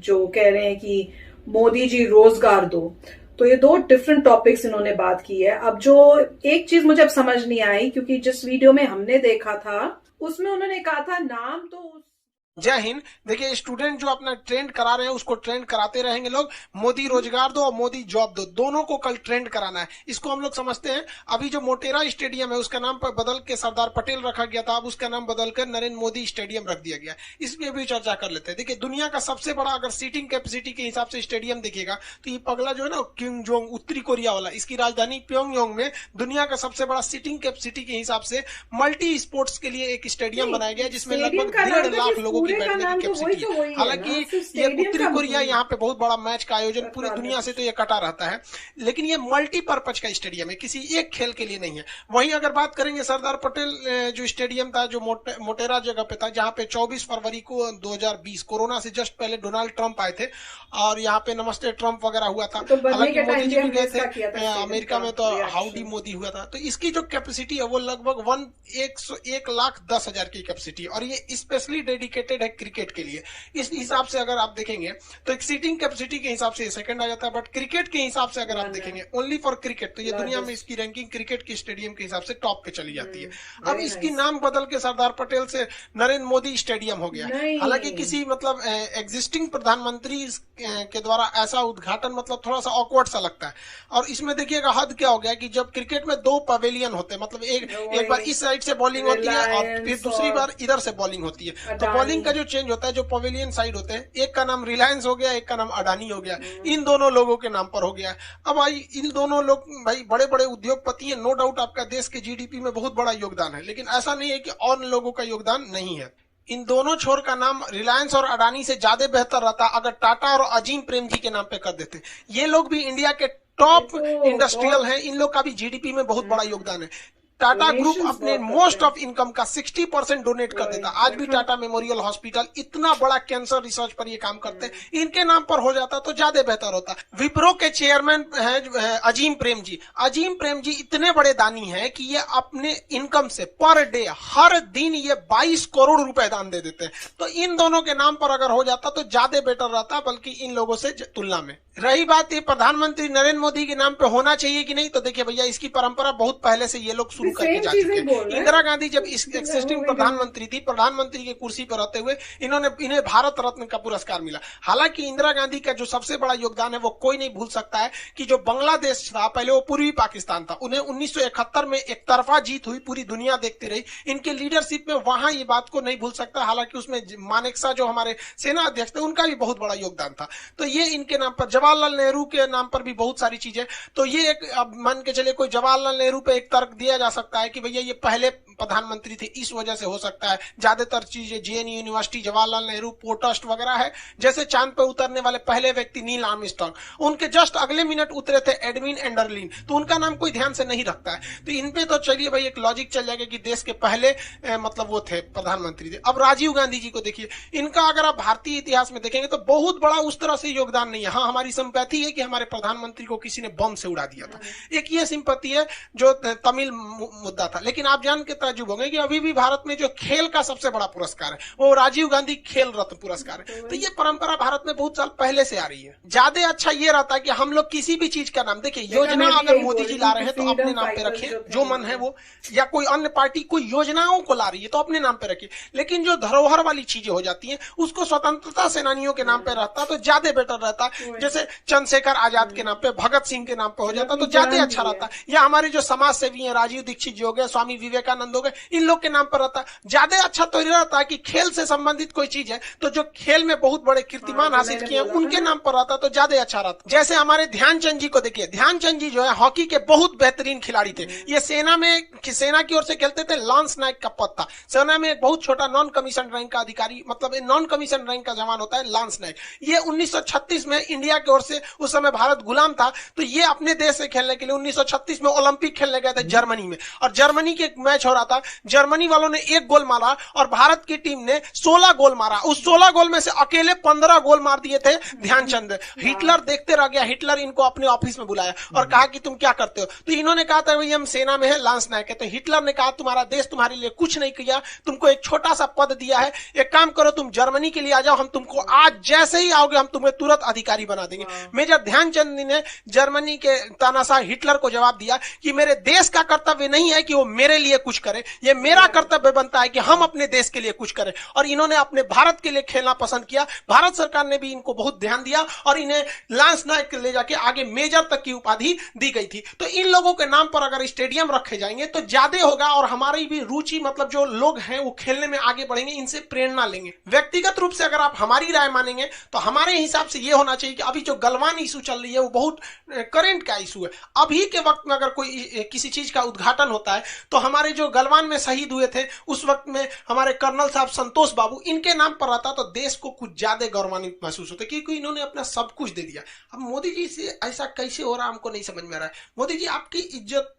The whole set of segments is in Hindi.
जो कह रहे हैं कि मोदी जी रोजगार दो। तो ये दो डिफरेंट टॉपिक्स इन्होंने बात की है। अब जो एक चीज मुझे अब समझ नहीं आई, क्योंकि जिस वीडियो में हमने देखा था उसमें उन्होंने कहा था नाम तो जय हिंद। देखिए, स्टूडेंट जो अपना ट्रेंड करा रहे हैं उसको ट्रेंड कराते रहेंगे लोग। मोदी रोजगार दो और मोदी जॉब दो, दोनों को कल ट्रेंड कराना है, इसको हम लोग समझते हैं। अभी जो मोटेरा स्टेडियम है उसका नाम पर बदल के सरदार पटेल रखा गया था, अब उसका नाम बदलकर नरेंद्र मोदी स्टेडियम रख दिया गया। इसमें भी चर्चा कर लेते हैं। देखिए, दुनिया का सबसे बड़ा अगर सीटिंग कैपेसिटी के हिसाब से स्टेडियम देखिएगा तो ये पगला जो है ना किम जोंग, उत्तरी कोरिया वाला, इसकी राजधानी प्योंगयांग में दुनिया का सबसे बड़ा सीटिंग कैपेसिटी के हिसाब से मल्टी स्पोर्ट्स के लिए एक स्टेडियम बनाया गया जिसमें लगभग 1.5 लाख लोगों की बैठने की कैपेसिटी। हालांकि ये उत्तरी कोरिया यहाँ पे बहुत बड़ा मैच का आयोजन पूरी दुनिया से तो ये कटा रहता है, लेकिन ये मल्टीपर्पज का स्टेडियम है, किसी एक खेल के लिए नहीं है। वहीं अगर बात करेंगे सरदार पटेल जो स्टेडियम था, जो मोटेरा जगह पे था, जहाँ पे 24 फरवरी को 2020 कोरोना से जस्ट पहले डोनाल्ड ट्रंप आए थे और यहाँ पे नमस्ते ट्रंप वगैरह हुआ था। हालांकि मोदी जी भी गए थे अमेरिका में, तो हाउडी मोदी हुआ था। तो इसकी जो कैपेसिटी है वो लगभग 1,10,000 की कैपेसिटी, और ये स्पेशली डेडिकेटेड है क्रिकेट के लिए। इस हिसाब से अगर आप देखेंगे तो एक सीटिंग कैपेसिटी के हिसाब से सेकंड आ जाता है, बट क्रिकेट के हिसाब से अगर आप देखेंगे ओनली फॉर क्रिकेट, तो ये दुनिया में इसकी रैंकिंग क्रिकेट के स्टेडियम के हिसाब से टॉप पे चली जाती है। अब इसकी नाम बदल के सरदार पटेल से नरेंद्र मोदी स्टेडियम हो गया। हालांकि किसी मतलब एग्जिस्टिंग प्रधानमंत्री के द्वारा ऐसा उद्घाटन मतलब थोड़ा सा ऑकवर्ड सा लगता है। और इसमें देखिएगा हद क्या हो गया कि जब क्रिकेट में 2 पवेलियन होते हैं, मतलब एक बार इस साइड से बॉलिंग होती है और फिर दूसरी बार इधर से बॉलिंग होती है, तो बॉलिंग का जो चेंज होता है, जो पवेलियन साइड होते हैं, एक का नाम रिलायंस हो गया, एक का नाम अडानी हो गया, इन दोनों लोगों के नाम पर हो गया। अब भाई इन दोनों लोग भाई बड़े बड़े उद्योगपति हैं, नो डाउट आपका देश के जीडीपी में बहुत बड़ा योगदान है, लेकिन ऐसा नहीं है कि और लोगों का योगदान नहीं है। इन दोनों छोर का नाम रिलायंस और अडानी से ज्यादा बेहतर रहता अगर टाटा और अजीम प्रेम जी के नाम पे कर देते। ये लोग भी इंडिया के टॉप इंडस्ट्रियल हैं, इन लोग का भी जीडीपी में बहुत बड़ा योगदान है। टाटा ग्रुप अपने मोस्ट ऑफ इनकम का 60% डोनेट कर देता। आज भी टाटा मेमोरियल हॉस्पिटल इतना बड़ा कैंसर रिसर्च पर ये काम करते हैं, इनके नाम पर हो जाता तो ज्यादा बेहतर होता। विप्रो के चेयरमैन है अजीम प्रेम जी। अजीम प्रेम जी इतने बड़े दानी हैं कि ये अपने इनकम से पर डे हर दिन ये 22 करोड़ रुपए दान दे देते हैं। तो इन दोनों के नाम पर अगर हो जाता तो ज्यादा बेटर रहता, बल्कि इन लोगों से तुलना में। रही बात ये प्रधानमंत्री नरेंद्र मोदी के नाम पे होना चाहिए कि नहीं, तो देखिए भैया, इसकी परंपरा बहुत पहले से ये लोग शुरू करके जा चुके हैं। इंदिरा गांधी जब इस एक्सिस्टिंग प्रधानमंत्री थी, प्रधानमंत्री की कुर्सी पर रहते हुए इन्हें भारत रत्न का पुरस्कार मिला। हालांकि इंदिरा गांधी का जो सबसे बड़ा योगदान है वो कोई नहीं भूल सकता है कि जो बांग्लादेश था पहले वो पूर्वी पाकिस्तान था, उन्हें 1971 में एक तरफा जीत हुई, पूरी दुनिया देखती रही। इनके लीडरशिप में वहां ये बात को नहीं भूल सकता। हालांकि उसमें मानेकशॉ जो हमारे सेना अध्यक्ष थे उनका भी बहुत बड़ा योगदान था। तो ये इनके नाम पर, जवाहरलाल नेहरू के नाम पर भी बहुत सारी चीजें। तो ये एक, अब मान के चले कोई जवाहरलाल नेहरू पे एक तर्क दिया जा सकता है कि भैया ये पहले प्रधानमंत्री थे, इस वजह से हो सकता है। ज्यादातर चीजें JNU university, Jawaharlal Nehru port trust वगैरह है। जैसे चांद पे उतरने वाले पहले व्यक्ति नील आर्मस्ट्रांग, उनके जस्ट अगले मिनट उतरे थे एडविन एंडरलिन, तो उनका नाम कोई ध्यान से नहीं रखता है। तो इन पे तो चलिए भाई एक लॉजिक चल जाएगा कि देश के पहले मतलब वो थे, प्रधानमंत्री थे। अब राजीव गांधी जी को देखिए, इनका अगर आप भारतीय इतिहास में देखेंगे तो बहुत बड़ा उस तरह से योगदान नहीं है। हाँ, हमारी सिंपैथी है कि हमारे प्रधानमंत्री को किसी ने बम से उड़ा दिया था, एक ये सिंपैथी है जो तमिल मुद्दा था। लेकिन आप जान के ताज्जुब होंगे कि अभी भी भारत में जो खेल का सबसे बड़ा पुरस्कार है वो राजीव गांधी खेल रत्न पुरस्कार है। तो ये परंपरा भारत में बहुत साल पहले से आ रही है। ज्यादा अच्छा ये रहता है कि हम लोग किसी भी चीज का नाम, देखिए योजना अगर मोदी जी ला रहे हैं तो अपने नाम पे रखिए, जो मन है वो, या कोई अन्य पार्टी कोई योजनाओं को ला रही है तो अपने नाम पे रखिए। लेकिन जो धरोहर वाली चीजें हो जाती हैं उसको स्वतंत्रता सेनानियों के नाम पे रहता तो ज्यादा बेटर रहता। जैसे चंद्रशेखर आजाद के नाम पे, भगत सिंह के नाम पे हो जाता तो ज्यादा अच्छा रहता। या हमारे जो समाज सेवी हैं, राजीव दीक्षित जी हो गए, स्वामी विवेकानंद हो गए, इन लोग के नाम पर रहता। ज्यादा अच्छा तो रहता है कि खेल से संबंधित कोई चीज है तो जो खेल में बहुत बड़े कीर्तिमान हासिल किए उनके नाम पर रहता तो ज्यादा अच्छा रहता। जैसे हमारे ध्यानचंद जी को देखिए, ध्यानचंद जी जो है हॉकी के बहुत बेहतरीन खिलाड़ी थे। ये सेना की ओर से खेलते थे, लांस नायक का पद था। सेना में एक बहुत छोटा नॉन कमीशन रैंक का अधिकारी, मतलब नॉन कमीशन रैंक का जवान होता है लांस नायक। ये 1936 में इंडिया की ओर से, उस समय भारत गुलाम था, तो ये अपने देश से खेलने के लिए 1936 में ओलंपिक खेलने गए थे जर्मनी में, और जर्मनी के मैच हो रहा था, जर्मनी वालों ने 1 गोल मारा और भारत की टीम ने 16 गोल मारा। उस 16 गोल में से अकेले 15 गोल मार दिए थे ध्यानचंद। हिटलर देखते रह गया। हिटलर इनको अपने ऑफिस में बुलाया और कहा कि तुम क्या करते हो? तो इन्होंने कहा था भाई हम सेना में है, लांस नायक है। तो हिटलर ने कहा तुम्हारा देश तुम्हारे लिए कुछ नहीं किया, तुमको एक छोटा सा पद दिया है, एक काम करो तुम जर्मनी के लिए आ जाओ, हम तुमको आज जैसे ही आओगे हम तुम्हें तुरंत अधिकारी बना देंगे। मेजर ध्यानचंद ने जर्मनी के तानाशाह हिटलर को जवाब दिया कि मेरे देश का कर्तव्य नहीं है कि वो मेरे लिए कुछ करे, ये मेरा कर्तव्य बनता है कि हम अपने देश के लिए कुछ करें। और इन्होंने अपने भारत के लिए खेलना पसंद किया। भारत सरकार ने भी इनको बहुत ध्यान दिया और इन्हें लांस नायक ले जाके आगे मेजर तक की उपाधि दी गई थी। तो इन लोगों के नाम पर अगर स्टेडियम रखे जाएंगे तो ज्यादा होगा और हमारी भी रुचि, मतलब जो लोग हैं वो खेलने में आगे बढ़ेंगे, इनसे प्रेरणा लेंगे। व्यक्तिगत रूप से अगर आप हमारी राय मानेंगे तो हमारे हिसाब से ये होना चाहिए कि अभी जो गलवान इशू चल रही है वो बहुत करंट का इशू है। अभी के वक्त में अगर कोई किसी चीज का उद्घाटन होता है तो हमारे जो गलवान में शहीद हुए थे उस वक्त में हमारे कर्नल साहब संतोष बाबू, इनके नाम पर रहता तो देश को कुछ ज्यादा गौरवान्वित महसूस होता, क्योंकि इन्होंने अपना सब कुछ दे दिया। अब मोदी जी से ऐसा कैसे हो रहा है हमको नहीं समझ में आ रहा है। मोदी जी आपकी इज्जत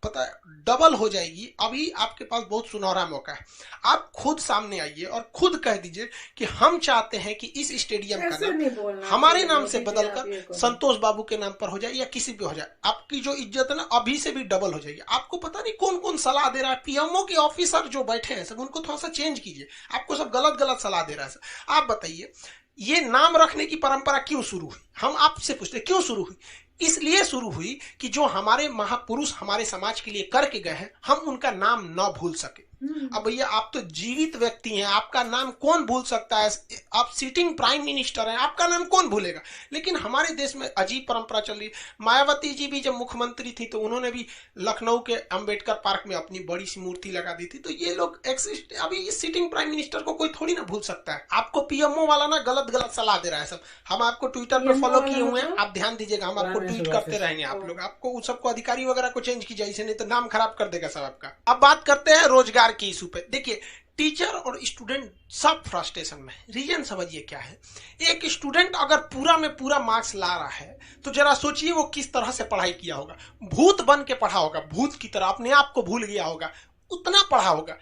पता है डबल हो जाएगी। अभी आपके पास बहुत सुनहरा मौका है, आप खुद सामने आइए और खुद कह दीजिए कि हम चाहते हैं कि इस स्टेडियम का नाम हमारे नाम से बदलकर संतोष बाबू के नाम पर हो जाए या किसी पे हो जाए। आपकी जो इज्जत है ना अभी से भी डबल हो जाएगी। आपको पता नहीं कौन कौन सलाह दे रहा है, पीएमओ के ऑफिसर जो बैठे हैं सब, उनको थोड़ा सा चेंज कीजिए। आपको सब गलत गलत सलाह दे रहा है सर। आप बताइए ये नाम रखने की परंपरा क्यों शुरू हुई? हम आपसे पूछते क्यों शुरू हुई? इसलिए शुरू हुई कि जो हमारे महापुरुष हमारे समाज के लिए करके गए हैं हम उनका नाम न भूल सके। अब भैया आप तो जीवित व्यक्ति हैं, आपका नाम कौन भूल सकता है? आप सिटिंग प्राइम मिनिस्टर हैं, आपका नाम कौन भूलेगा? लेकिन हमारे देश में अजीब परंपरा चल रही है। मायावती जी भी जब मुख्यमंत्री थी तो उन्होंने भी लखनऊ के अंबेडकर पार्क में अपनी बड़ी सी मूर्ति लगा दी थी। तो ये लोग एक्सिस्ट, अभी इस सिटिंग प्राइम मिनिस्टर को कोई थोड़ी ना भूल सकता है। आपको पीएमओ वाला ना गलत गलत सलाह दे रहा है सब। हम आपको ट्विटर पर फॉलो किए हुए हैं, आप ध्यान दीजिएगा, हम आपको ट्वीट करते रहेंगे। आप लोग आपको सबको अधिकारी वगैरह को चेंज कीजिए, इसे नहीं तो नाम खराब कर देगा सब आपका। अब बात करते हैं रोजगार की इशू पे। देखिए टीचर और स्टूडेंट सब फ्रस्ट्रेशन में है। रीजन समझिए क्या है। एक स्टूडेंट अगर पूरा में पूरा मार्क्स ला रहा है तो जरा सोचिए वो किस तरह से पढ़ाई किया होगा। भूत बन के पढ़ा होगा, भूत की तरह अपने आप को भूल गया होगा, उतना पढ़ा होगा।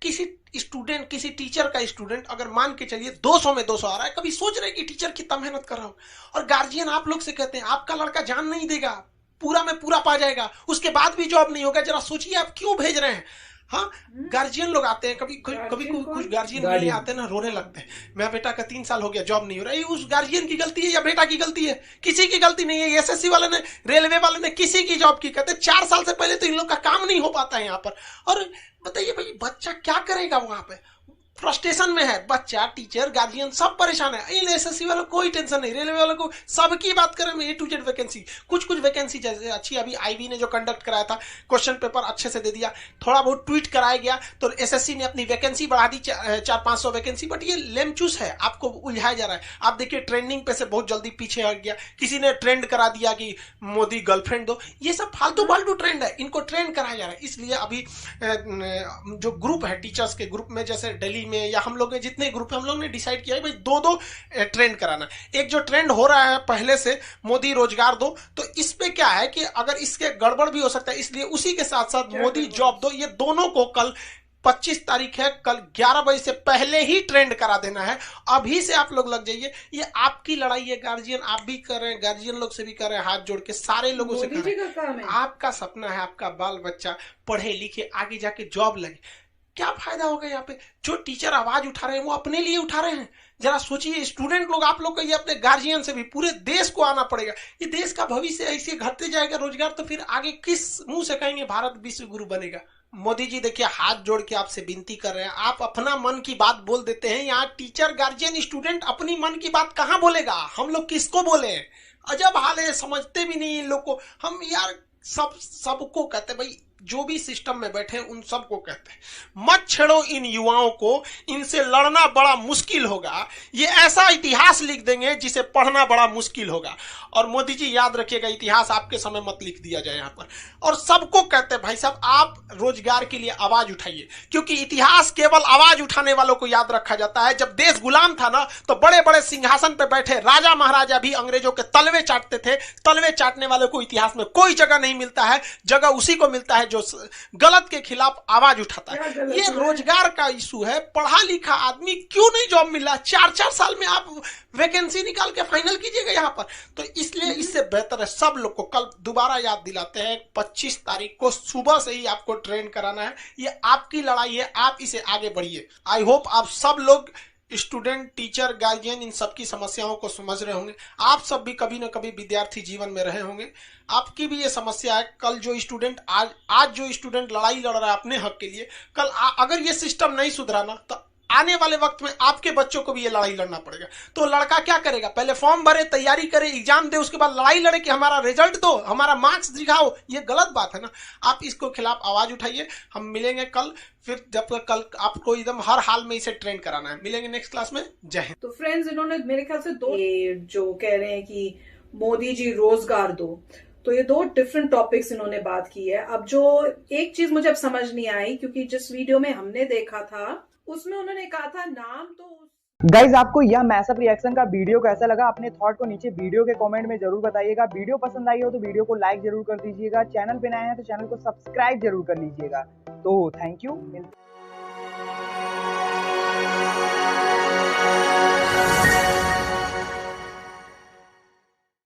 किसी स्टूडेंट, किसी टीचर का स्टूडेंट अगर मान के चलिए 200 में 200 आ रहा है, कभी सोच रहे कि टीचर कितना मेहनत कर रहा हूं। और गार्जियन आप लोग से कहते हैं आपका लड़का जान नहीं देगा, पूरा में पूरा पा जाएगा, उसके बाद भी जॉब नहीं होगा। जरा सोचिए आप क्यों भेज रहे हैं। हाँ, गार्जियन लोग आते हैं, कभी कुछ गार्जियन नहीं आते हैं ना, रोने लगते हैं, मेरा बेटा का 3 साल हो गया जॉब नहीं हो रहा है। उस गार्जियन की गलती है या बेटा की गलती है? किसी की गलती नहीं है। एसएससी वाले ने, रेलवे वाले ने, किसी की जॉब की कहते 4 साल से पहले तो इन लोग का काम नहीं हो पाता है यहाँ पर। और बताइए भाई बच्चा क्या करेगा वहां पे? फ्रस्ट्रेशन में है बच्चा, टीचर, गार्जियन सब परेशान है। इन एसएससी वालों कोई टेंशन नहीं, रेलवे वालों को सबकी बात करें ए टू जेड वैकेंसी। कुछ वैकेंसी जैसे अच्छी, अभी आईबी ने जो कंडक्ट कराया था क्वेश्चन पेपर अच्छे से दे दिया, थोड़ा बहुत ट्वीट कराया गया तो एसएससी ने अपनी वैकेंसी बढ़ा दी 400-500 वैकेंसी। बट ये लेमचूस है, आपको उलझाया जा रहा है। आप देखिए ट्रेंडिंग पे से बहुत जल्दी पीछे हट गया। किसी ने ट्रेंड करा दिया कि मोदी गर्लफ्रेंड दो। ये सब फालतू ट्रेंड है, इनको ट्रेंड कराया जा रहा है। इसलिए अभी जो ग्रुप है टीचर्स के ग्रुप में, जैसे दिल्ली में या हम लोग जितने ग्रुप है, हम लोग ने डिसाइड किया है भाई 2-2 ट्रेंड कराना। एक जो ट्रेंड हो रहा है पहले से, मोदी रोजगार दो, तो इस पे क्या है कि अगर इसके गड़बड़ भी हो सकता है, इसलिए उसी के साथ साथ मोदी जॉब दो, ये दोनों को कल 25 तारीख है, कल 11 बजे से पहले ही ट्रेंड करा देना है। अभी से आप लोग लग जाइए। ये आपकी लड़ाई है, गार्जियन आप भी कर रहे हैं, गार्जियन लोग से भी कर रहे हैं, हाथ जोड़ के सारे लोगों से कर रहे हैं। आपका सपना है आपका बाल बच्चा पढ़े लिखे आगे जाके जॉब लगे। क्या फायदा होगा यहाँ पे? जो टीचर आवाज उठा रहे हैं वो अपने लिए उठा रहे हैं। जरा सोचिए स्टूडेंट लोग, आप लोग को ये अपने गार्जियन से भी, पूरे देश को आना पड़ेगा। ये देश का भविष्य ऐसे घटते जाएगा रोजगार, तो फिर आगे किस मुंह से कहेंगे भारत विश्व गुरु बनेगा? मोदी जी देखिए हाथ जोड़ के आपसे विनती कर रहे हैं, आप अपना मन की बात बोल देते हैं। यहाँ टीचर, गार्जियन, स्टूडेंट अपनी मन की बात कहाँ बोलेगा? हम लोग किसको बोले? अजब हाल है, समझते भी नहीं इन लोग को। हम यार सबको कहते भाई, जो भी सिस्टम में बैठे उन सबको कहते हैं मत छेड़ो इन युवाओं को, इनसे लड़ना बड़ा मुश्किल होगा। ये ऐसा इतिहास लिख देंगे जिसे पढ़ना बड़ा मुश्किल होगा। और मोदी जी याद रखिएगा, इतिहास आपके समय मत लिख दिया जाए यहाँ पर। और सबको कहते हैं भाई साहब आप रोजगार के लिए आवाज उठाइए, क्योंकि इतिहास केवल आवाज उठाने वालों को याद रखा जाता है। जब देश गुलाम था ना, तो बड़े बड़े सिंहासन पे बैठे राजा महाराजा भी अंग्रेजों के तलवे चाटते थे। तलवे चाटने वाले को इतिहास में कोई जगह नहीं मिलता है। जगह उसी को मिलता है जो गलत के खिलाफ आवाज उठाता क्या है। गलत ये हुआ है? रोजगार का इशू है। पढ़ा लिखा आदमी क्यों नहीं जॉब मिल रहा? 4-4 साल में आप वैकेंसी निकाल के फाइनल कीजिएगा यहाँ पर। तो इसलिए इससे बेहतर है सब लोग को कल दोबारा याद दिलाते हैं, 25 तारीख को सुबह से ही आपको ट्रेन कराना है। ये आपकी लड़ाई है, आप इसे आगे बढ़िए। आई होप आप सब लोग स्टूडेंट, टीचर, गार्जियन इन सबकी समस्याओं को समझ रहे होंगे। आप सब भी कभी न कभी विद्यार्थी जीवन में रहे होंगे। आपकी भी ये समस्या है। कल जो स्टूडेंट आज जो स्टूडेंट लड़ाई लड़ रहा है अपने हक के लिए, कल अगर ये सिस्टम नहीं सुधरा ना तो आने वाले वक्त में आपके बच्चों को भी ये लड़ाई लड़ना पड़ेगा। तो लड़का क्या करेगा? पहले फॉर्म भरे, तैयारी करे, एग्जाम दे, उसके बाद लड़ाई लड़े कि हमारा रिजल्ट दो, हमारा मार्क्स दिखाओ। ये गलत बात है ना। आप इसको खिलाफ आवाज उठाइए। हम मिलेंगे कल, फिर जब तक कल आपको एकदम हर हाल में इसे ट्रेंड कराना है। मिलेंगे नेक्स्ट क्लास में। जय हिंद। तो फ्रेंड्स, इन्होंने मेरे ख्याल से दो, ये जो कह रहे हैं कि मोदी जी रोजगार दो, तो ये दो डिफरेंट टॉपिक्स इन्होंने बात की है। अब जो एक चीज मुझे अब समझ नहीं आई, क्योंकि जिस वीडियो में हमने देखा था उसमें उन्होंने कहा था नाम तो गाइज आपको यह मैसअप रिएक्शन का वीडियो कैसा लगा? अपने थॉट को नीचे वीडियो के कमेंट में जरूर बताइएगा। वीडियो पसंद आई हो तो वीडियो को लाइक जरूर कर दीजिएगा। चैनल पे नए हैं तो चैनल को सब्सक्राइब जरूर कर लीजिएगा। तो थैंक यू।